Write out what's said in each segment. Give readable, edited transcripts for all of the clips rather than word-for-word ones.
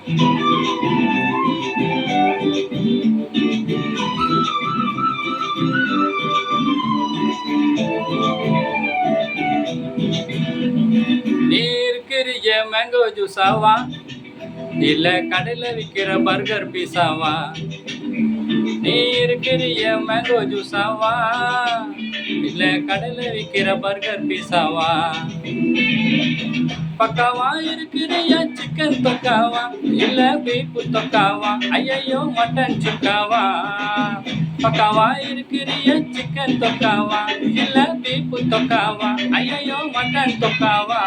நீ இருக்கிறிய மேங்கோ ஜூஸாவா இல்ல கடையில விக்கிற பர்கர் பீஸாவா? நீ இருக்கிறிய மேங்கோ ஜூஸாவா இல்ல கடையில விக்கிற பர்கர் பீஸாவா? பக்காவா இருக்கிறிய சிக்கன் தொக்காவா இல்ல பீப்பு தொக்காவா? ஐயையோ மட்டன் சுக்காவா? பக்காவா இருக்கிறிய சிக்கன் தொக்காவா இல்ல பீப்பு தொக்காவா? ஐயையோ மட்டன் தொக்காவா?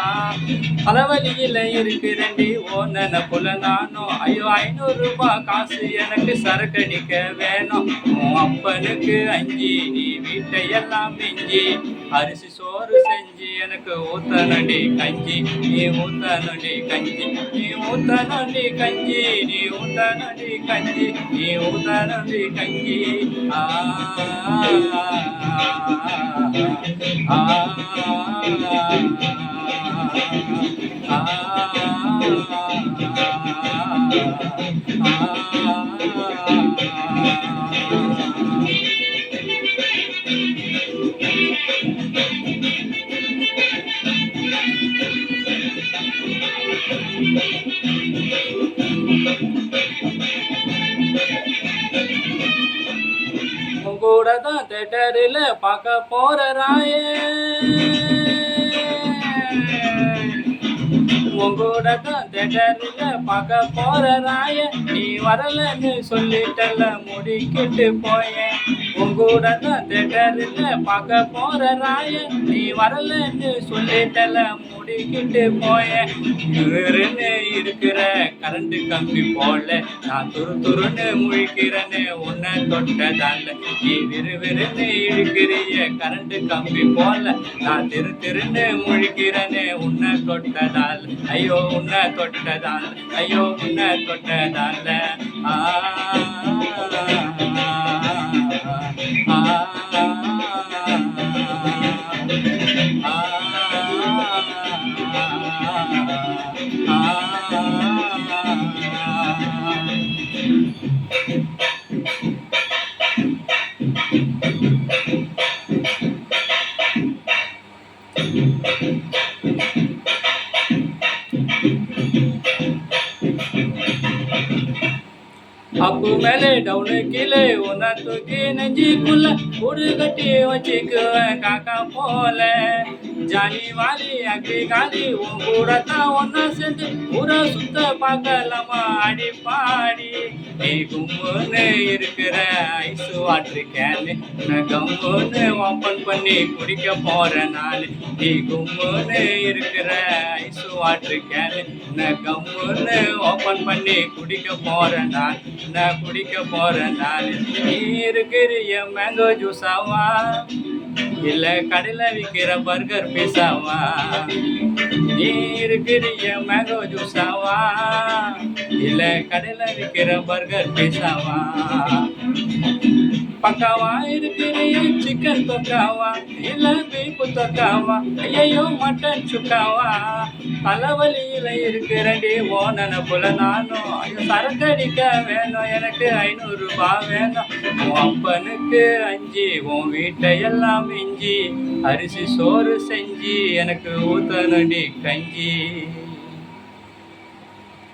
தலைவலியில இருக்கிறேன்டி ஓ நினப்புல நானும். ஐயோ 500 ரூபாய் காசு எனக்கு சரக்கடிக்க வேணும். உன் அப்பனுக்கு அஞ்சி நீ வீட்டையெல்லாம் மிஞ்சி அரிசி சோறு செஞ்சு எனக்கு ஊத்தனடி கஞ்சி. நீ ஊத்தனடி கஞ்சி, நீ ஊத்தனடி கஞ்சி, நீ ஊத்தனடி கஞ்சி, நீ ஊத்தனடி கஞ்சி. ஆ ஆ உங்கூட தான் தேட்டரில் பார்க்க போற ராயே, உங்கூட தான் தேட்டரில் பார்க்க போற ராயே. நீ வரலன்னு சொல்லிட்டல முடிக்கிட்டு போயேன். உங்கூட தான் தேட்டரில் பார்க்க போற ராயே. நீ வரலன்னு சொல்லிட்டல முடிக்கிட்டு போயேன். துருன்னு இருக்கிற கரண்ட் கம்பி போல நான் துருன்னு முழிக்கிறேன்னு உன்னை தொட்டதால. நீ விறுவிறுன்னு இருக்கிறிய கரண்ட் கம்பி போல நான் திருன்னு முழிக்கிறேன்னு உன்னை தொட்டதால். ஐயோ உன்னை தொட்டதால், ஐயோ உன்னை தொட்டதால. ஆ அப்பு மேலே டவுனு கீழே உன்னை தூக்கி நெஞ்சிக்குள்ள கூடு கட்டி வச்சுக்குவேன் காக்கா போல. ஜாலி வாலி அக்கி காலி உன் கூட தான் ஒன்னா சேர்ந்து ஊரை சுத்த பார்க்கலாமா அடி பாடி. நீ கும்முன்னு இருக்கிற ஐஸ் வாட்டர் கேனு நான் கம்முன்னு ஓப்பன் பண்ணி குடிக்க போற நாள். நீ கும்முன்னு இருக்கிற ஐஸ் வாட்டர் கேனு நான் கம்முன்னு ஓப்பன் பண்ணி குடிக்க போற நாள். நான் குடிக்க போற நாள். நீ இருக்கிறிய மேங்கோ ஜூஸாவா இல்ல கடையில விக்கிற பர்கர் பீஸாவா? நீ இருக்கிறிய மேங்கோ ஜூஸாவா இல்ல கடையில விக்கிற பர்கர் பீஸாவா? பக்காவா இருக்கிறிய சிக்கன் தொக்காவா இல்ல பீப்பு தொக்காவா? ஐயோ மட்டன் சுக்காவா? தலைவலியில இருக்கிறேன்டி ஓ நினப்புல நானும். சரக்கடிக்க வேணும் எனக்கு 500 ரூபாய் வேணும். உன் அப்பனுக்கு அஞ்சி உன் வீட்டையெல்லாம் மிஞ்சி அரிசி சோறு செஞ்சு எனக்கு ஊத்தனடி கஞ்சி.